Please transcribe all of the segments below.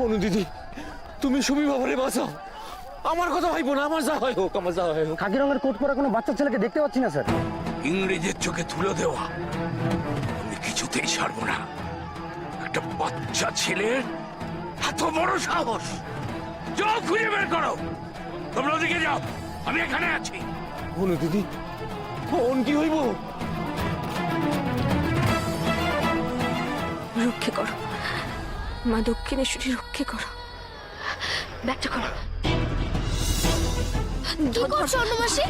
অনু দিদি, তুমি সুমি বাবারে বাঁচাও। আমার কথা ভাইবো না, আমার যা হয় হোক, আমার যা হয় হোক। খাকি রঙের কোট পরা কোনো বাচ্চা ছেলেকে দেখতে পাচ্ছি না স্যার। ইংরেজের চোখে তুলে দেওয়া আমি কিছুতেই ছাড়বো না। একটা বাচ্চা ছেলের এত বড় সাহস! যাও খুঁজে বের করো। তোমরা ওদিকে যাও, আমি এখানে আছি। অনু দিদি, ওন কি হইব? রক্ষে করো মা, দক্ষিণেশ্বরী রক্ষে করো। ব্যাগটা করো। কি করছো অনুমাসি?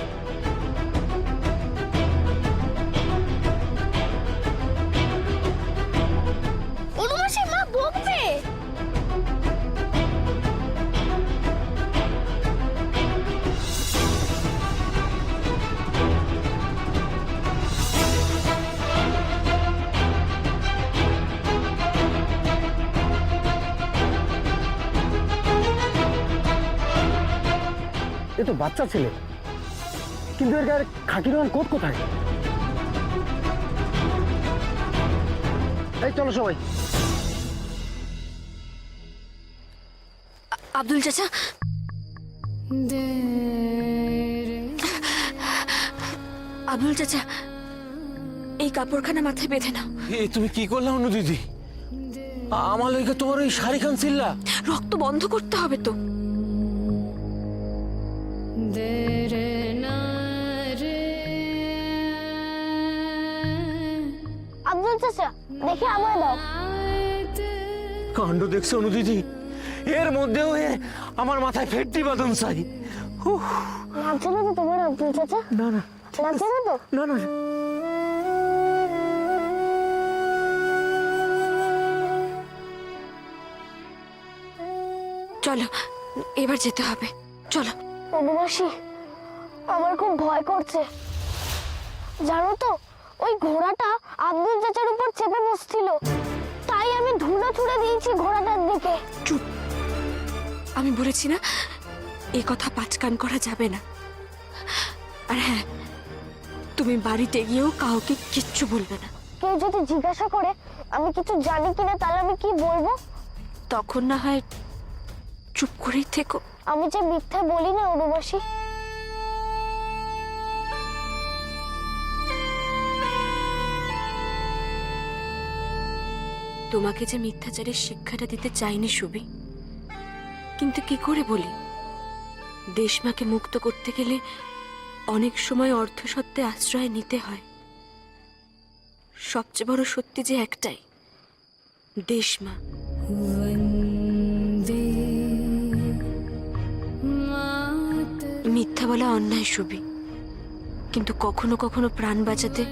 অনুমাসি, মা বকবে। এ তো বাচ্চা ছেলে, কিন্তু এর গায়ে খাকি রঙের কোট কোথায়? এই চলো সবাই। আব্দুল চাচা, আব্দুল চাচা, এই কাপড়খানা মাথায় বেঁধে নাও। এ তুমি কি করলা অনু দিদি? আমার লইকে তোমার ওই শাড়ি খান ছিল্লা? রক্ত বন্ধ করতে হবে তো। আব্দুল চাচা, দেখে আমায় দাও। কাণ্ড দেখছো অনু দিদি? এর মধ্যেও আমার মাথায় ফেটটি বাঁধন চাই। লাগছে না তো তোমার আব্দুল চাচা? না না, লাগছে না তো? না না। চলো, এবার যেতে হবে, চলো। অনুমাসি, আমার খুব ভয় করছে। জানো তো, ওই ঘোড়াটা আব্দুল চাচার উপর চেপে বসছিল, তাই আমি ধুলো ছুড়ে দিয়েছি ঘোড়াটার দিকে। চুপ, আমি বলেছি না এই কথা পাঁচকান করা যাবে না। আর হ্যাঁ, তুমি বাড়িতে গিয়েও কাউকে কিচ্ছু বলবে না। কেউ যদি জিজ্ঞাসা করে আমি কিছু জানি কিনা, তাহলে আমি কি বলবো? তখন না হয় চুপ করেই থেকো। আমি যে মিথ্যা বলি না অনুমাসি। তোমাকে যে মিথ্যাচারের শিক্ষাটা দিতে চাইনি সুবি, কিন্তু কি করে বলি? দেশমাকে মুক্ত করতে গেলে অনেক সময় অর্ধসত্ত্বে আশ্রয় নিতে হয়। সবচেয়ে বড় সত্যি যে একটাই, দেশমা। মিথ্যা বলা অন্যায় সুবি, কিন্তু কখনো কখনো প্রাণ বাঁচাতে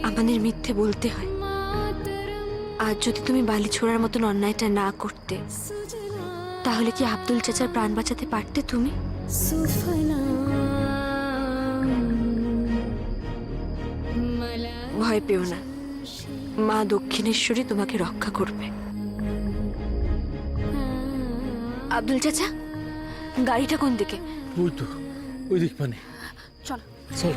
আমাদের মিথ্যে বলতে হয়। আজ যদি তুমি বালি ছোড়ার মতন অন্যায়টা না করতে, তাহলে কি আব্দুল চাচার প্রাণ বাঁচাতে পারতে তুমি? ভয় পেও না, মা দক্ষিণেশ্বরী তোমাকে রক্ষা করবে। আব্দুল চাচা, গাড়িটা কোন দিকে? ওই তো, ওই দিক মানে। চলো চল।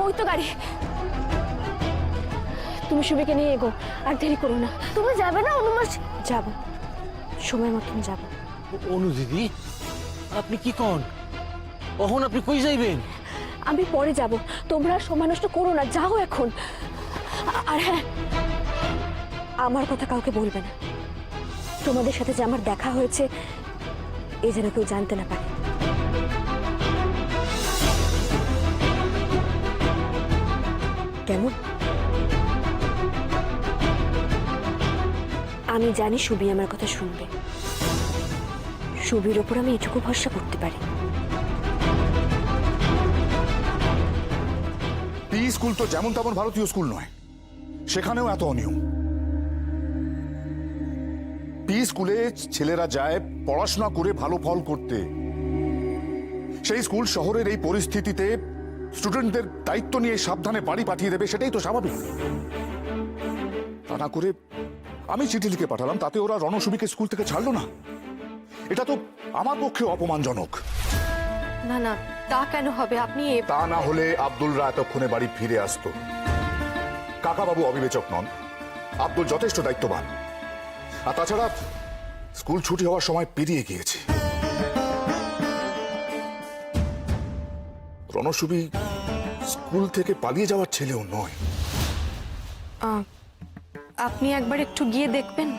ওই তো গাড়ি। তুমি সুবিকে নিয়ে এগো, আর দেরি করো না। তুমি যাবে না অনুমাসি? যাব, সময় মতন যাব। অনু দিদি, আপনি কি কন? কখন আপনি কই যাইবেন? আমি পরে যাব, তোমরা সময় নষ্ট করো না, যাও এখন। আর হ্যাঁ, আমার কথা কাউকে বলবে না। তোমাদের সাথে যে আমার দেখা হয়েছে এ যেন কেউ জানতে না পারে। কেমন? আমি জানি সুবি আমার কথা শুনবে। সুবির ওপর আমি এটুকু ভরসা করতে পারি। পি স্কুল তো যেমন তেমন ভারতীয় স্কুল নয়, সেখানেও এত অনিয়ম। পি স্কুলে ছেলেরা যায় পড়াশোনা করে ভালো ফল করতে। সেই স্কুল শহরের এই পরিস্থিতিতে স্টুডেন্টদের দায়িত্ব নিয়ে সাবধানে বাড়ি পাঠিয়ে দেবে, সেটাই তো স্বাভাবিক। তা না করে আমি চিঠি লিখে পাঠালাম, তাতে ওরা রণসুবিকে স্কুল থেকে ছাড়লো না। এটা তো আমার পক্ষে অপমানজনক। না না, তা কেন হবে? আপনি তা না হলে আব্দুলরা এতক্ষণে বাড়ি ফিরে আসতো। কাকাবাবু অবিবেচক নন, আব্দুল যথেষ্ট দায়িত্ববান। আর তাছাড়া স্কুল ছুটি হওয়ার সময় পেরিয়ে গিয়েছে। রণশুভি স্কুল থেকে পালিয়ে যাওয়ার ছেলেও নয়। আপনি একবার একটু গিয়ে দেখবেন।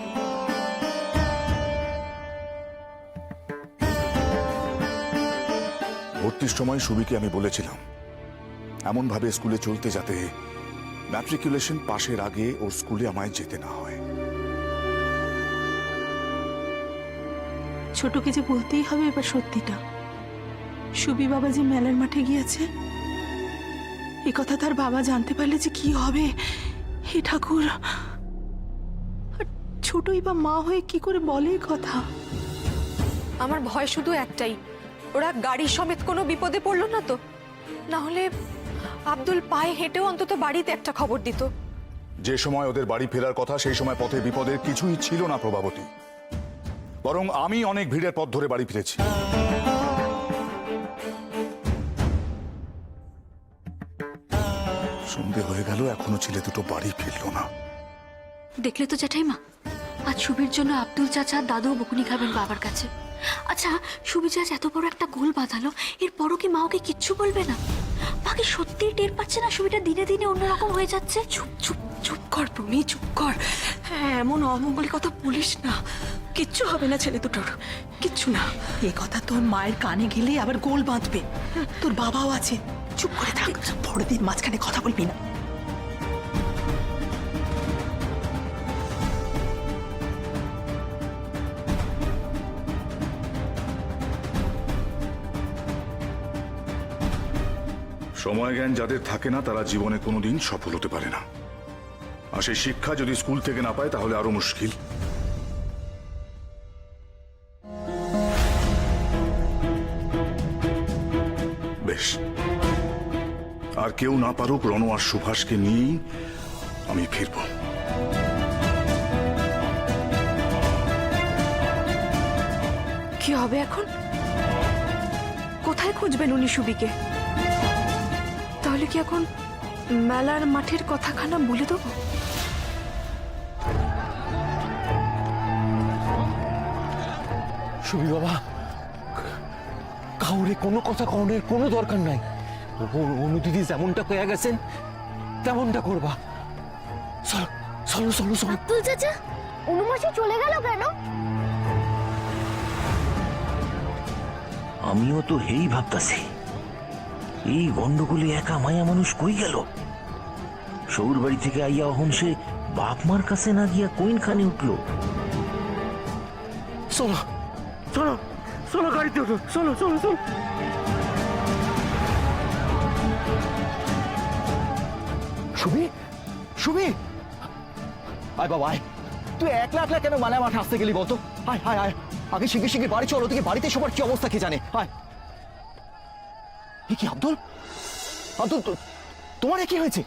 ভর্তির সময় সুবিকে আমি বলেছিলাম এমন ভাবে স্কুলে চলতে যাতে ম্যাট্রিকুলেশন পাশের আগে ওর স্কুলে আমায় যেতে না হয়। ছোটকে যে বলতেই হবে এবার সত্যিটা। সুবি বাবা যে মেলার মাঠে গিয়েছে, এ কথা তার বাবা জানতে পারলে যে কি হবে। হে ঠাকুর, আর ছোটই বা মা হয়ে কি করে বলে এ কথা? আমার ভয় শুধু একটাই, ওরা গাড়ি সমেত কোনো বিপদে পড়লো না তো? না হলে আব্দুল পায়ে হেঁটেও অন্তত বাড়িতে একটা খবর দিত। যে সময় ওদের বাড়ি ফেরার কথা সেই সময় পথে বিপদের কিছুই ছিল না প্রভাবতী, বরং আমি অনেক ভিড়ের পথ ধরে বাড়ি ফিরেছি। সন্ধে হয়ে গেল, এখনো ছেলে দুটো বাড়ি ফিরলো না। দেখলে তো জ্যাঠাইমা, আজ সুবির জন্য আব্দুল চাচা আর দাদুও বকুনি খাবেন বাবার কাছে। আচ্ছা, সুবি যে আজ এত বড় একটা গোল বাঁধালো, এরপরও কি মা ওকে কিচ্ছু বলবে না? বাকি সত্যি টের পাচ্ছে না সুবিটা দিনে দিনে অন্যরকম হয়ে যাচ্ছে? চুপ চুপ চুপ কর তুমি, চুপ কর। হ্যাঁ, এমন অমঙ্গল কথা বলিস না। কিচ্ছু হবে না ছেলে দুটোর, কিচ্ছু না। এ কথা তোর মায়ের কানে গেলে আবার গোল বাঁধবে। তোর বাবাও আছে, চুপ করে থাক। বড়দের মাঝখানে কথা বলবি না। সময় জ্ঞান যাদের থাকে না তারা জীবনে কোনোদিন সফল হতে পারে না। আর সেই শিক্ষা যদি স্কুল থেকে না পায় তাহলে আরো মুশকিল। বেশ, আর কেউ না পারুক, রণ আর সুভাষকে নিয়েই আমি ফিরব। কি হবে এখন? কোথায় খুঁজবেন উনি সুবিকে? তাহলে কি এখন মেলার মাঠের কথাখানা বলে দেবো? সুবি বাবা, কাউরে কোনো কথা কনের কোনো দরকার নাই। অনু দিদি যেমনটা কয়ে গেছেন তেমনটা করবা। চলো চলো চলো চলো। আব্দুল চাচা, অনুমাসি চলে গেল কেন? আমিও তো হেই ভাবতাছি, এই গন্ডগোলে একা মায়া মানুষ কই গেল? শৌর বাড়ি থেকে আইয়া অহন সে বাপ মার কাছে না গিয়া কোইন খানে উঠলো। চলো চলো চলো, গাড়িতে উঠো, চলো চলো চলো। সুবি, সুবি, আয় বাবা আয়। তুই একলা একলা কেন মালা মাঠে আসতে গেলি বলতো? আয় আয় আয়, আগে শিখে শিখে বাড়ি চলো। ওদিকে বাড়িতে সবার কি অবস্থা কে জানে। আয়। কি আব্দুল, আব্দুল তোমার কি হয়েছে?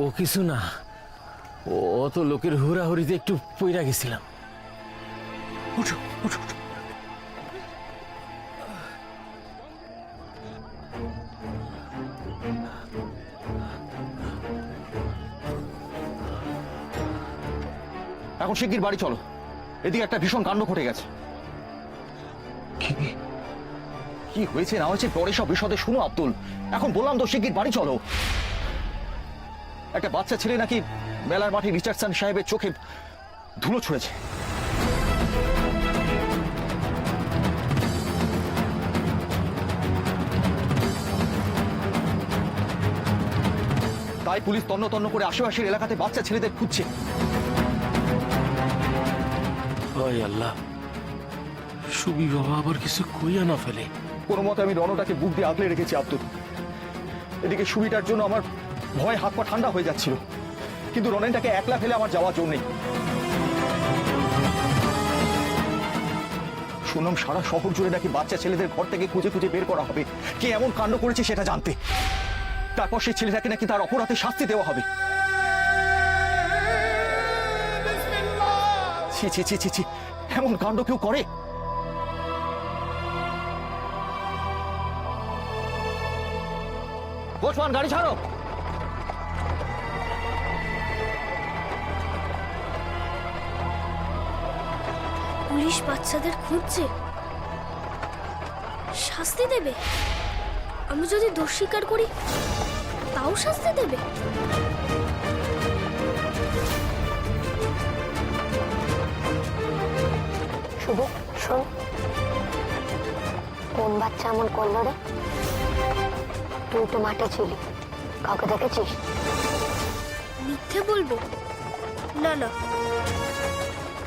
ও কিছু না, ও তো লোকের হুড়াহুড়িতে একটু পইরা গেছিলাম। উঠো উঠো উঠো। এখন শিগগির বাড়ি চলো, এদিকে একটা ভীষণ কাণ্ড ঘটে গেছে। কি হয়েছে না হয়েছে পরে সব বিশদে শুনো আব্দুল। এখন বললাম তো শিগগির বাড়ি চলো। একটা বাচ্চা ছেলে নাকি মেলার মাঠে রিচার্ডসন সাহেবের চোখে ধুলো ছুঁড়েছে। তাই পুলিশ তন্ন তন্ন করে আশেপাশের এলাকাতে বাচ্চা ছেলেদের খুঁজছে। ওই আল্লাহ, সুবি বাবা আবার কিছু কইয়া না ফেলে। কোনো মতে আমি রণটাকে বুক দিয়ে আগলে রেখেছি আব্দুল। এদিকে সুবিটার জন্য আমার ভয় হাত পা ঠান্ডা হয়ে যাচ্ছিল, কিন্তু রণেনটাকে একলা ফেলে আমার যাওয়ার জন্য নেই। শুনলাম সারা শহর জুড়ে নাকি বাচ্চা ছেলেদের ঘর থেকে খুঁজে খুঁজে বের করা হবে, কে এমন কাণ্ড করেছে সেটা জানতে। তারপর সেই ছেলেটাকে নাকি তার অপরাধে শাস্তি দেওয়া হবে। ছি ছি ছি ছি ছি, এমন কাণ্ড কেউ করে? কোচমান গাড়ি ছাড়ো। পুলিশ বাচ্চাদের খুঁজছে, শাস্তি দেবে। আমি যদি দোষ স্বীকার করি তাও শাস্তি দেবে। শুভ শোন, কোন বাচ্চা এমন করলো রে? তুই তো মাঠে ছিলি, কাউকে দেখেছিস? মিথ্যে বলবো না না,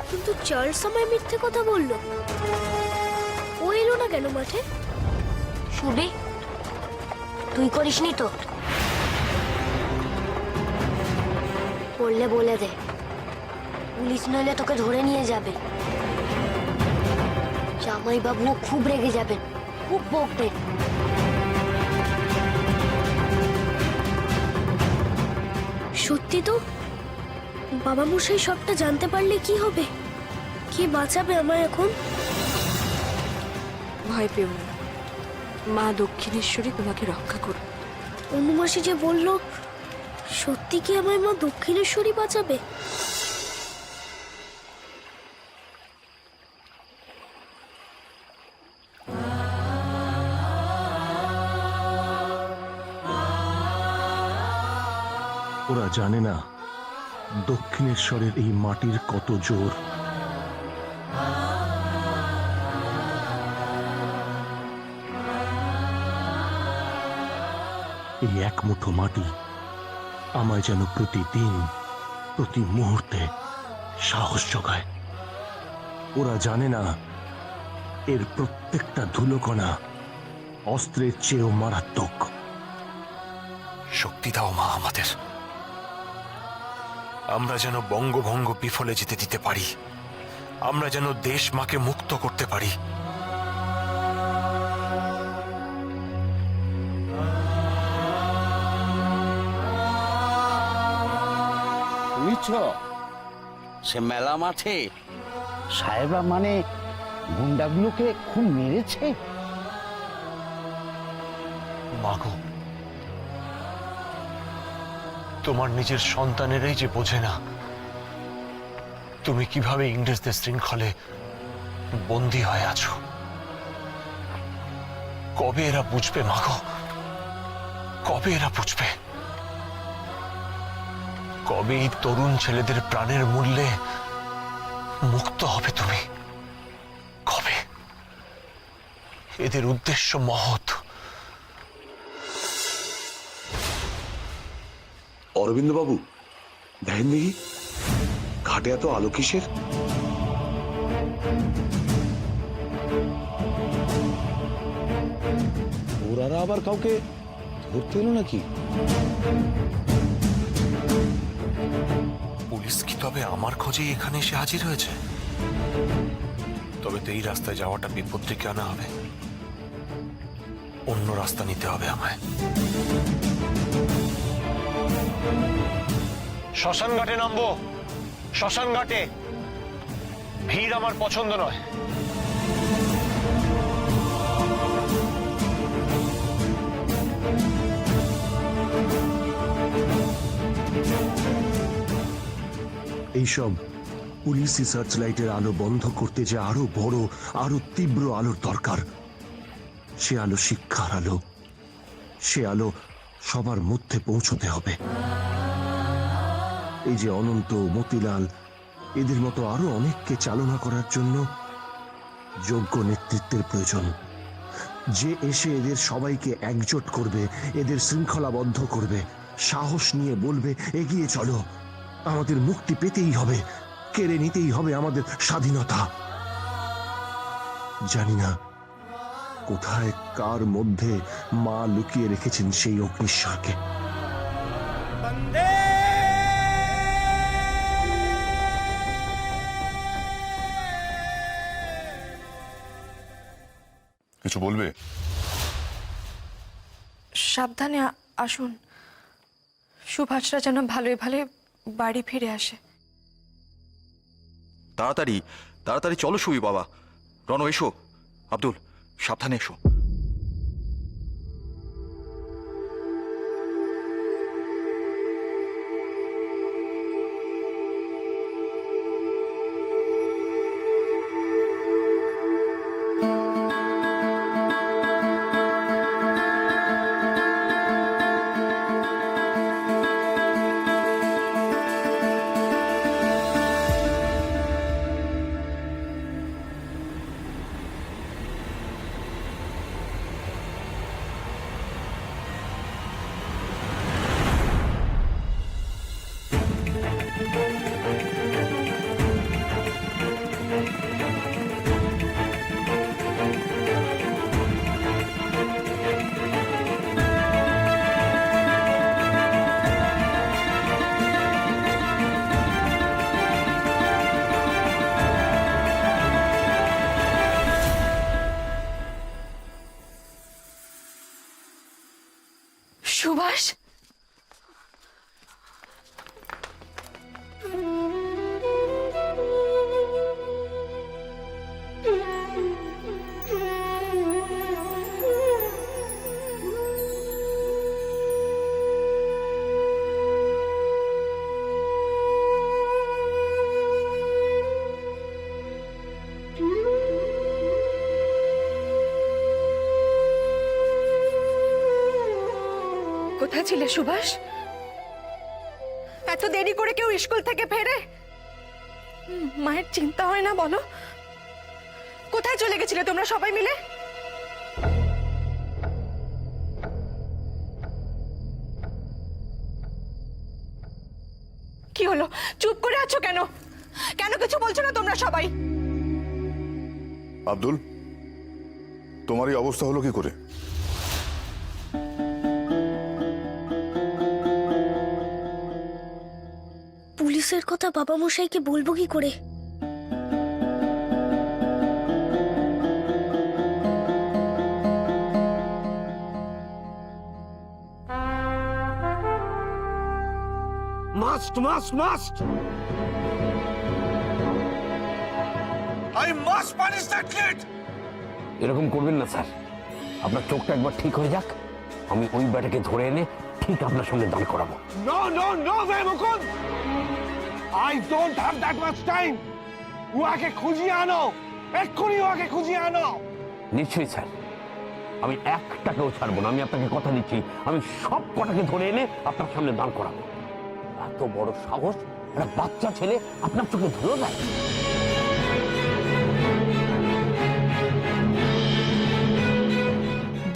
কিন্তু চার্লস আমায় মিথ্যে কথা বললো। ও এলো না কেন মাঠে? শুভি, তুই করিসনি তো? বললে বলে দে, পুলিশ নইলে তোকে ধরে নিয়ে যাবে। জামাই বাবুও খুব রেগে যাবেন, খুব বকবেন। সত্যি তো? বাবা মশাই সবটা জানতে পারলে কি হবে? কে বাঁচাবে আমায় এখন? ভয় পেও না, মা দক্ষিণেশ্বরী তোমাকে রক্ষা করবে। অনুমাসী যে বলল, সত্যি কি আমায় মা দক্ষিণেশ্বরী বাঁচাবে? ওরা জানে না দক্ষিণেশ্বরের এই মাটির কত জোর। এই এক মুঠো মাটি আমায় যেন প্রতিদিন, প্রতি মুহূর্তে সাহস যোগায়। ওরা জানে না এর প্রত্যেকটা ধুলোকণা অস্ত্রের চেয়েও মারাত্মক। শক্তি দাও মা আমাদের, আমরা যেন বঙ্গভঙ্গ বিফলে যেতে দিতে পারি, আমরা যেন দেশ মাকে মুক্ত করতে পারি। বুঝছ, সে মেলা মাঠে সাহেবরা মানে গুন্ডাগুলোকে খুব মেরেছে। মাগো, তোমার নিজের সন্তানেরাই যে বোঝে না তুমি কিভাবে ইংরেজদের শৃঙ্খলে বন্দী হয়ে আছো। কবে এরা বুঝবে মাগো, কবে এরা বুঝবে? কবে এই তরুণ ছেলেদের প্রাণের মূল্যে মুক্ত হবে তুমি? কবে? এদের উদ্দেশ্য মহৎ। অরবিন্দ বাবু, দেখেন দেখি ঘাটে এত আলো কিসের? ওরা আবার কাউকে ধরতে এলো নাকি? পুলিশ কি তবে আমার খোঁজেই এখানে এসে হাজির হয়েছে? তবে তো এই রাস্তায় যাওয়াটা বিপদ ডেকে আনা হবে, অন্য রাস্তা নিতে হবে আমায়। শ্মশান ঘাটে নামবো, শ্মশান ঘাটে। ভিড় আমার পছন্দ নয়। এইসব পুলিশি সার্চ লাইটের আলো বন্ধ করতে যে আরো বড়, আরো তীব্র আলোর দরকার। সে আলো শিক্ষার আলো, সে আলো সবার মধ্যে পৌঁছতে হবে। এই যে অনন্ত, মতিলাল, এদের মতো আরো অনেককে চালনা করার জন্য যোগ্য নেতৃত্বের প্রয়োজন, যে এসে এদের সবাইকে একজোট করবে, এদের শৃঙ্খলাবদ্ধ করবে, সাহস নিয়ে বলবে এগিয়ে চলো, আমাদের মুক্তি পেতেই হবে, কেড়ে নিতেই হবে আমাদের স্বাধীনতা। জানি না কোথায় কার মধ্যে মা লুকিয়ে রেখেছেন সেই অগ্নিশ্বরকে। কিছু বলবে? সাবধানে আসুন, সুভাষরা যেন ভালোই ভালো বাড়ি ফিরে আসে। তাড়াতাড়ি তাড়াতাড়ি চলো সুবি বাবা। রণ এসো, আব্দুল সাবধানে এসো। সুভাষ, কোথায় ছিলে সুভাষ? এত দেরি করে কেউ স্কুল থেকে ফেরে? মায়ের চিন্তা হয় না বলো? কোথায় চলে গেছিলে তোমরা সবাই মিলে? কি হলো, চুপ করে আছো কেন? কেন কিছু বলছো না তোমরা সবাই? আব্দুল, তোমার এই অবস্থা হলো কি করে? পুলিশের কথা বাবা মশাইকে বলবো কি করে? Must must must I must punish that kid. এরকম করবেন না স্যার, আপনার চোখটা একবার ঠিক হয়ে যাক, আমি ওই ব্যাটাকে ধরে এনে ঠিক আপনার সঙ্গে দাঁড় করাবো। No no no way Mukunda, I don't have that much time. ওকে খুঁজিয়ে আনো, এক্ষুনি ওকে খুঁজিয়ে আনো। নিশ্চয়ই স্যার, আমি একটাকেও ছাড়বো না, আমি আপনাকে কথা দিচ্ছি, আমি সব কটাকে ধরে এনে আপনার সামনে দাঁড় করাবো। এত বড় সাহস, একটা বাচ্চা ছেলে আপনার চোখে ধুলো দেয়?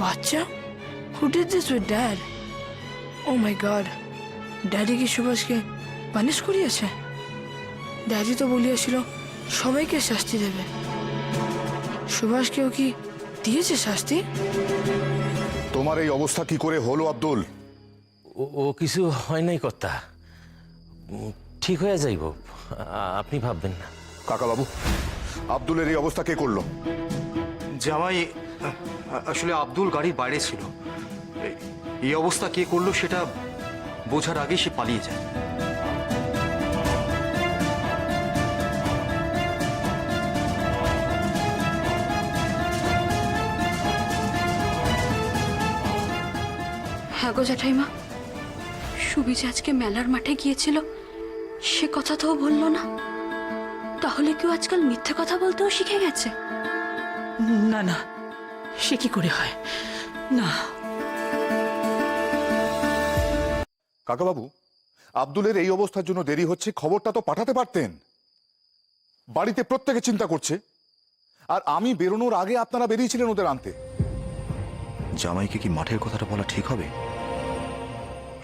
বাচ্চা? Who did this with Dad? Oh my God! Daddy কি সুভাষকে পানিশ করিয়েছে? ড্যাডি তো বলিয়াছিল সবাইকে শাস্তি দেবে। সুভাষকেও কি দিয়েছে শাস্তি? তোমার এই অবস্থা কি করে হলো আব্দুল? ও কিছু হয় নাই কর্তা, ঠিক হয়ে যাইব, আপনি ভাববেন না। কাকাবাবু, আব্দুলের এই অবস্থা কে করলো? জামাই, আসলে আব্দুল গাড়ির বাইরে ছিল। এই অবস্থা কে করলো সেটা বোঝার আগে সে পালিয়ে যায়। হ্যাঁ গো জ্যাঠাইমা, সুবি যে আজকে মেলার মাঠে গিয়েছিল সে কথা তো বললো না। তাহলে কেউ আজকাল মিথ্যে কথা বলতেও শিখে গেছে? না না, সে কি করে হয়? না। কাকাবাবু, আব্দুলের এই অবস্থার জন্য দেরি হচ্ছে, খবরটা তো পাঠাতে পারতেন। বাড়িতে প্রত্যেকে চিন্তা করছে, আর আমি বেরোনোর আগে আপনারা বেরিয়েছিলেন ওদের আনতে। জামাইকে কি মাঠের কথাটা বলা ঠিক হবে?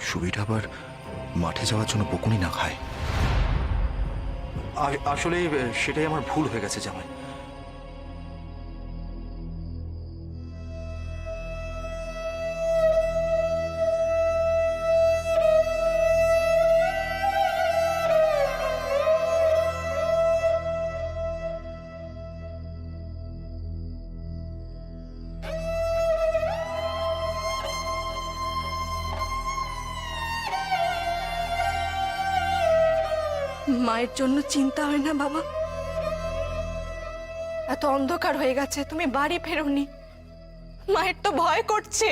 সুবিটা আবার মাঠে যাওয়ার জন্য বকুনি না খায়। আসলে সেটাই আমার ভুল হয়ে গেছে জামাই। মায়ের জন্য চিন্তা হয় না বাবা? এত অন্ধকার হয়ে গেছে, তুমি বাড়ি ফেরোনি, মায়ের তো ভয় করছে।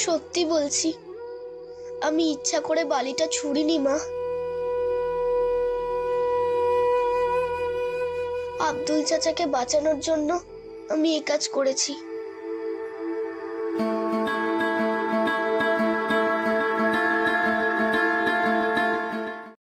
সত্যি বলছি, আমি ইচ্ছা করে বালিটা ছুঁড়িনি মা। আব্দুল চাচাকে বাঁচানোর জন্য আমি এই কাজ করেছি।